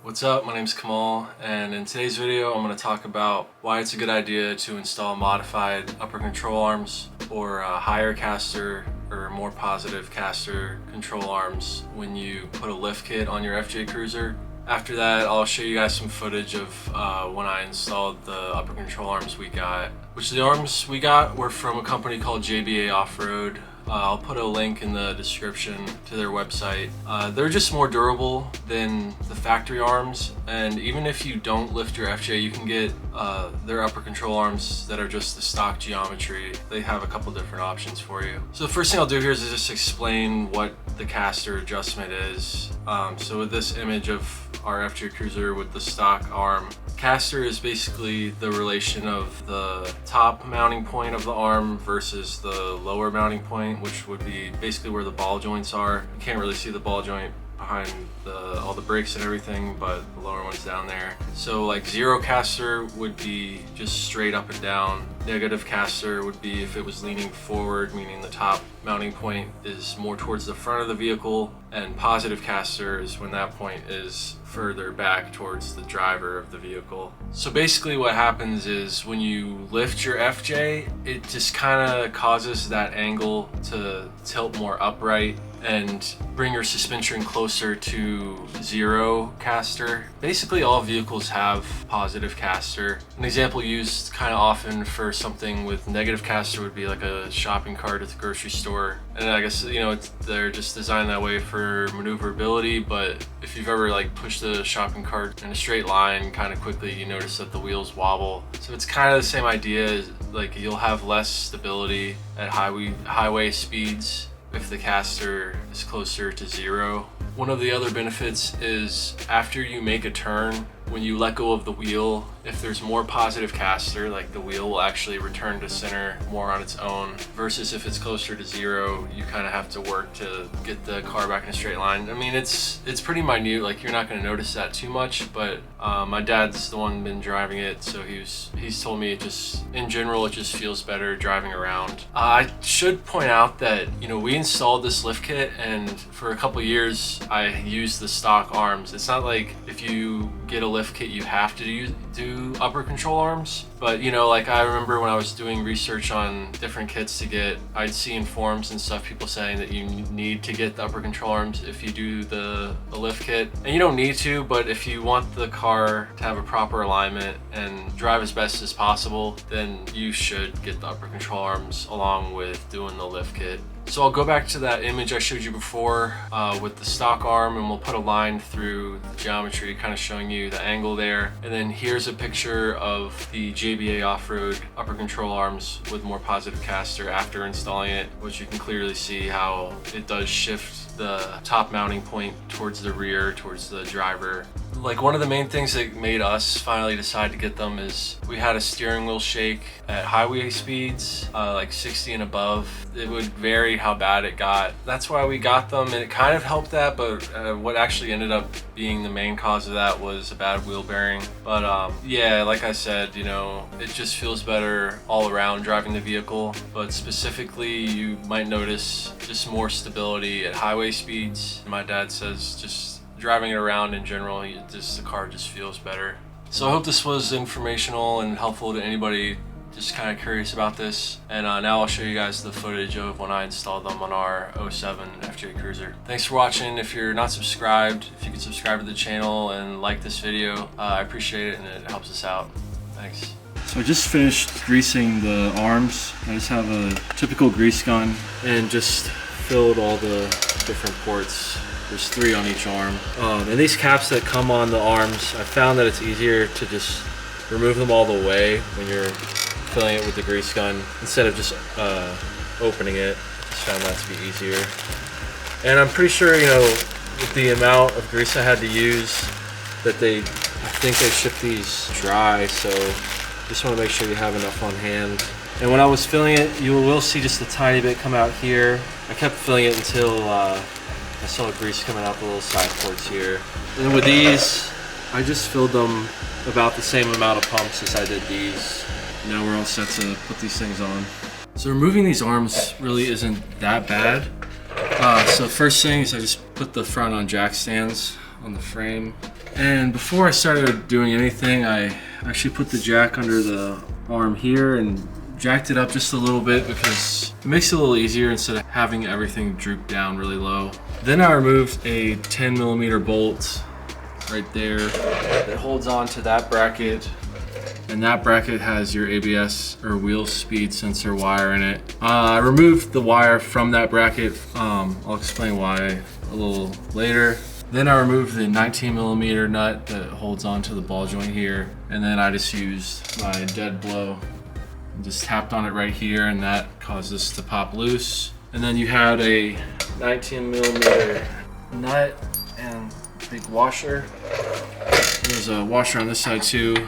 What's up? My name's Kamal, and in today's video I'm going to talk about why it's a good idea to install modified upper control arms or higher caster or more positive caster control arms when you put a lift kit on your FJ Cruiser. After that, I'll show you guys some footage of when I installed the upper control arms we got, which the arms we got were from a company called JBA Off-Road. I'll put a link in the description to their website. They're just more durable than the factory arms, and even if you don't lift your FJ, you can get their upper control arms that are just the stock geometry. They have a couple different options for you. So the first thing I'll do here is just explain what the caster adjustment is. So with this image of our FJ Cruiser with the stock arm, caster is basically the relation of the top mounting point of the arm versus the lower mounting point, which would be basically where the ball joints are. You can't really see the ball joint behind all the brakes and everything, but the lower one's down there. So like zero caster would be just straight up and down. Negative caster would be if it was leaning forward, meaning the top mounting point is more towards the front of the vehicle, and positive caster is when that point is further back towards the driver of the vehicle. So basically what happens is when you lift your FJ, it just kind of causes that angle to tilt more upright and bring your suspension closer to zero caster. Basically all vehicles have positive caster. An example used kind of often for something with negative caster would be like a shopping cart at the grocery store. And I guess, you know, they're just designed that way for maneuverability, but if you've ever like pushed a shopping cart in a straight line kind of quickly, you notice that the wheels wobble. So it's kind of the same idea, like you'll have less stability at highway speeds if the caster is closer to zero. One of the other benefits is after you make a turn, when you let go of the wheel, if there's more positive caster, like the wheel will actually return to center more on its own, versus if it's closer to zero, you kind of have to work to get the car back in a straight line. I mean, it's pretty minute, like you're not going to notice that too much, but my dad's the one been driving it, so he's told me it just, in general, it just feels better driving around. I should point out that, you know, we installed this lift kit, and for a couple years I used the stock arms. It's not like if you get a lift kit you have to do upper control arms, but you know, like I remember when I was doing research on different kits to get, I'd see in forums and stuff people saying that you need to get the upper control arms if you do the lift kit, and you don't need to, but if you want the car to have a proper alignment and drive as best as possible, then you should get the upper control arms along with doing the lift kit. So I'll go back to that image I showed you before with the stock arm, and we'll put a line through the geometry kind of showing you the angle there. And then here's a picture of the JBA Off-Road upper control arms with more positive caster after installing it, which you can clearly see how it does shift the top mounting point towards the rear, towards the driver. Like one of the main things that made us finally decide to get them is we had a steering wheel shake at highway speeds, like 60 and above. It would vary how bad it got. That's why we got them, and it kind of helped that, but what actually ended up being the main cause of that was a bad wheel bearing. But yeah, like I said, you know, it just feels better all around driving the vehicle, but specifically you might notice just more stability at highway speeds. My dad says just driving it around in general, the car just feels better. So I hope this was informational and helpful to anybody just kind of curious about this. And now I'll show you guys the footage of when I installed them on our 07 FJ Cruiser. Thanks for watching. If you're not subscribed, if you could subscribe to the channel and like this video, I appreciate it and it helps us out. Thanks. So I just finished greasing the arms. I just have a typical grease gun and just filled all the different ports. There's 3 on each arm. And these caps that come on the arms, I found that it's easier to just remove them all the way when you're filling it with the grease gun instead of just opening it. Just found that to be easier. And I'm pretty sure, you know, with the amount of grease I had to use, that I think they ship these dry, so just want to make sure you have enough on hand. And when I was filling it, you will see just a tiny bit come out here. I kept filling it until I saw grease coming out the little side ports here. And with these, I just filled them about the same amount of pumps as I did these. Now we're all set to put these things on. So removing these arms really isn't that bad. So first thing is I just put the front on jack stands on the frame. And before I started doing anything, I actually put the jack under the arm here and jacked it up just a little bit because it makes it a little easier instead of having everything droop down really low. Then I removed a 10mm bolt right there that holds on to that bracket, and that bracket has your ABS or wheel speed sensor wire in it. I removed the wire from that bracket. I'll explain why a little later. Then I removed the 19mm nut that holds on to the ball joint here, and then I just used my dead blow and just tapped on it right here, and that caused this to pop loose. And then you had a 19mm nut and big washer. There's a washer on this side too.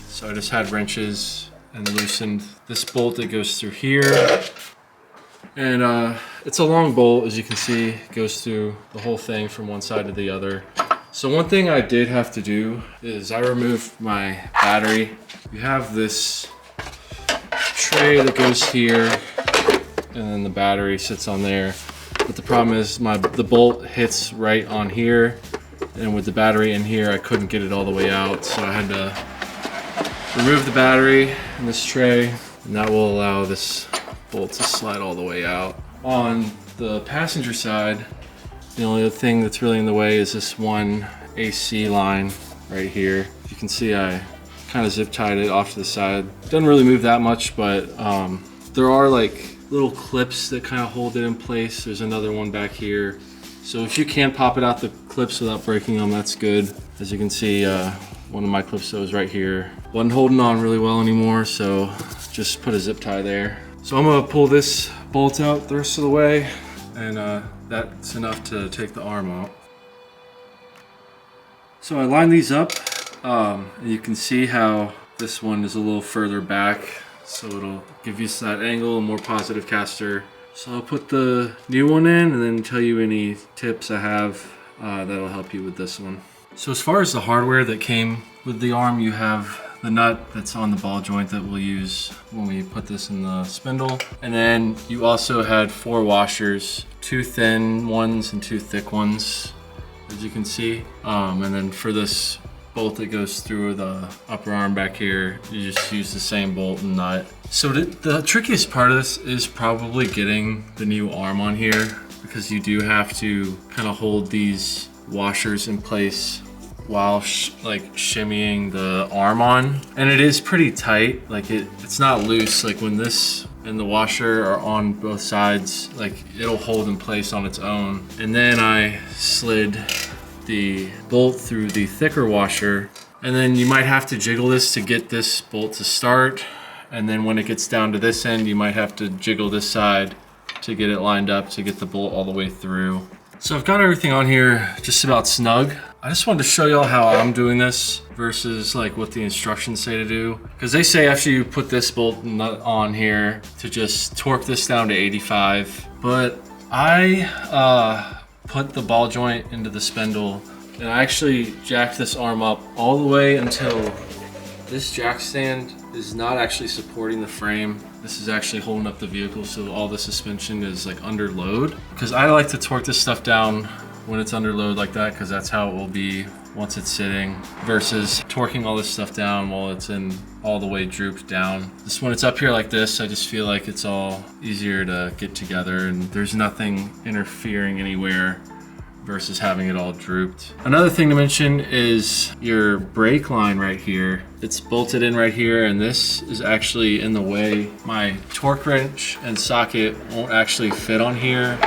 So I just had wrenches and loosened this bolt that goes through here. And it's a long bolt, as you can see. It goes through the whole thing from one side to the other. So one thing I did have to do is I removed my battery. You have this tray that goes here, and then the battery sits on there. But the problem is the bolt hits right on here, and with the battery in here, I couldn't get it all the way out. So I had to remove the battery in this tray, and that will allow this bolt to slide all the way out. On the passenger side, the only other thing that's really in the way is this one AC line right here. You can see I kind of zip tied it off to the side. Doesn't really move that much, but there are like little clips that kind of hold it in place. There's another one back here. So if you can pop it out the clips without breaking them, that's good. As you can see, one of my clips that was right here wasn't holding on really well anymore, so just put a zip tie there. So I'm gonna pull this bolt out the rest of the way, and that's enough to take the arm out. So I lined these up, and you can see how this one is a little further back, so it'll give you that angle, a more positive caster. So I'll put the new one in and then tell you any tips I have that'll help you with this one. So as far as the hardware that came with the arm, you have the nut that's on the ball joint that we'll use when we put this in the spindle. And then you also had 4 washers, 2 thin ones and 2 thick ones, as you can see. And then for this bolt that goes through the upper arm back here, you just use the same bolt and nut. So the trickiest part of this is probably getting the new arm on here, because you do have to kind of hold these washers in place while shimmying the arm on, and it is pretty tight. Like it's not loose. Like when this and the washer are on both sides, like it'll hold in place on its own. And then I slid the bolt through the thicker washer, and then you might have to jiggle this to get this bolt to start, and then when it gets down to this end, you might have to jiggle this side to get it lined up to get the bolt all the way through. So I've got everything on here just about snug. I just wanted to show y'all how I'm doing this versus like what the instructions say to do. Because they say after you put this bolt nut on here to just torque this down to 85. But I put the ball joint into the spindle, and I actually jacked this arm up all the way until this jack stand is not actually supporting the frame. This is actually holding up the vehicle, so all the suspension is like under load. Because I like to torque this stuff down when it's under load like that, because that's how it will be once it's sitting, versus torquing all this stuff down while it's in all the way drooped down. Just when it's up here like this, I just feel like it's all easier to get together, and there's nothing interfering anywhere versus having it all drooped. Another thing to mention is your brake line right here. It's bolted in right here, and this is actually in the way. My torque wrench and socket won't actually fit on here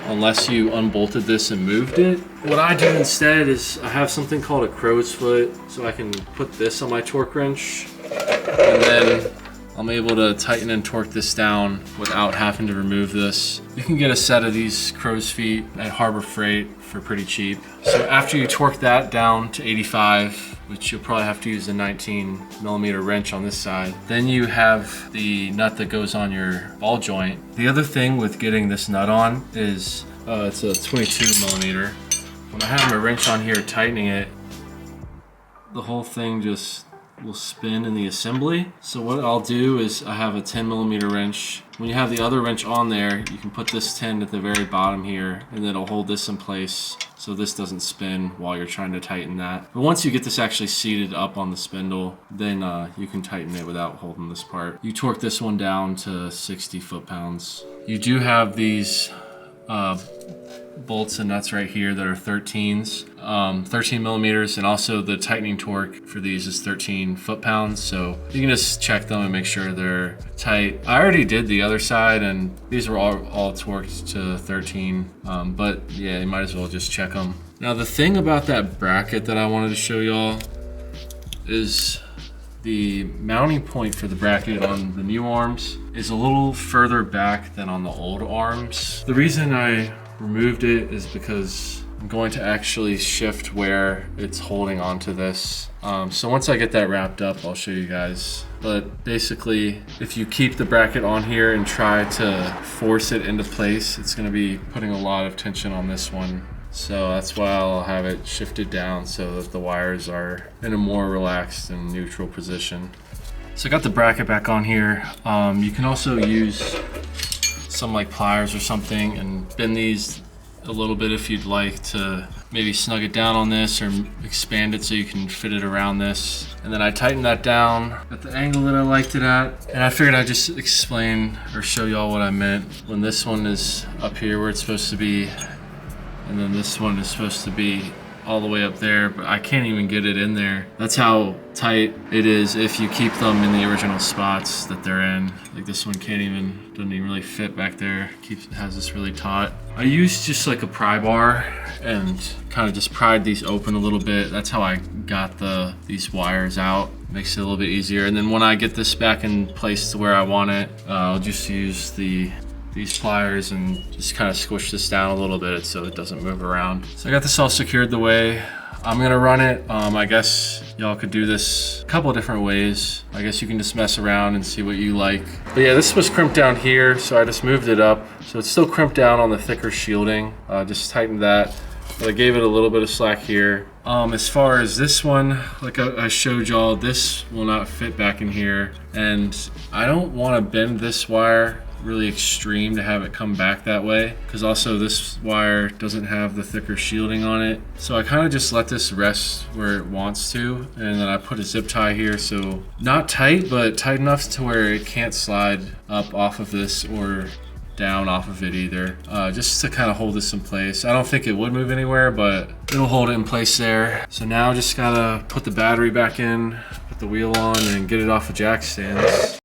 unless you unbolted this and moved it. What I do instead is I have something called a crow's foot, so I can put this on my torque wrench, and then I'm able to tighten and torque this down without having to remove this. You can get a set of these crow's feet at Harbor Freight for pretty cheap. So after you torque that down to 85, which you'll probably have to use a 19mm wrench on this side, then you have the nut that goes on your ball joint. The other thing with getting this nut on is it's a 22mm. When I have my wrench on here tightening it, the whole thing just will spin in the assembly. So what I'll do is I have a 10mm wrench. When you have the other wrench on there, you can put this 10 at the very bottom here, and then it'll hold this in place so this doesn't spin while you're trying to tighten that. But once you get this actually seated up on the spindle, then you can tighten it without holding this part. You torque this one down to 60 foot-pounds. You do have these bolts and nuts right here that are 13s, 13mm, and also the tightening torque for these is 13 foot-pounds, so you can just check them and make sure they're tight. I already did the other side and these were all torqued to 13, but yeah, you might as well just check them. Now the thing about that bracket that I wanted to show y'all is the mounting point for the bracket on the new arms is a little further back than on the old arms. The reason I removed it is because I'm going to actually shift where it's holding onto this. So once I get that wrapped up, I'll show you guys. But basically, if you keep the bracket on here and try to force it into place, it's gonna be putting a lot of tension on this one. So that's why I'll have it shifted down so that the wires are in a more relaxed and neutral position. So I got the bracket back on here. You can also use some like pliers or something and bend these a little bit if you'd like to maybe snug it down on this or expand it so you can fit it around this. And then I tightened that down at the angle that I liked it at. And I figured I'd just explain or show y'all what I meant when this one is up here where it's supposed to be, and then this one is supposed to be all the way up there, but I can't even get it in there. That's how tight it is if you keep them in the original spots that they're in. Like this one doesn't even really fit back there. Has this really taut. I used just like a pry bar and kind of just pried these open a little bit. That's how I got these wires out. Makes it a little bit easier. And then when I get this back in place to where I want it, I'll just use these pliers and just kind of squish this down a little bit so it doesn't move around. So I got this all secured the way I'm gonna run it. I guess y'all could do this a couple of different ways. I guess you can just mess around and see what you like. But yeah, this was crimped down here, so I just moved it up. So it's still crimped down on the thicker shielding. Just tightened that. But I gave it a little bit of slack here. As far as this one, like I showed y'all, this will not fit back in here. And I don't wanna bend this wire really extreme to have it come back that way, because also this wire doesn't have the thicker shielding on it. So I kind of just let this rest where it wants to, and then I put a zip tie here, so not tight, but tight enough to where it can't slide up off of this or down off of it either, just to kind of hold this in place. I don't think it would move anywhere, but it'll hold it in place there. So now just gotta put the battery back in, put the wheel on, and get it off of jack stands.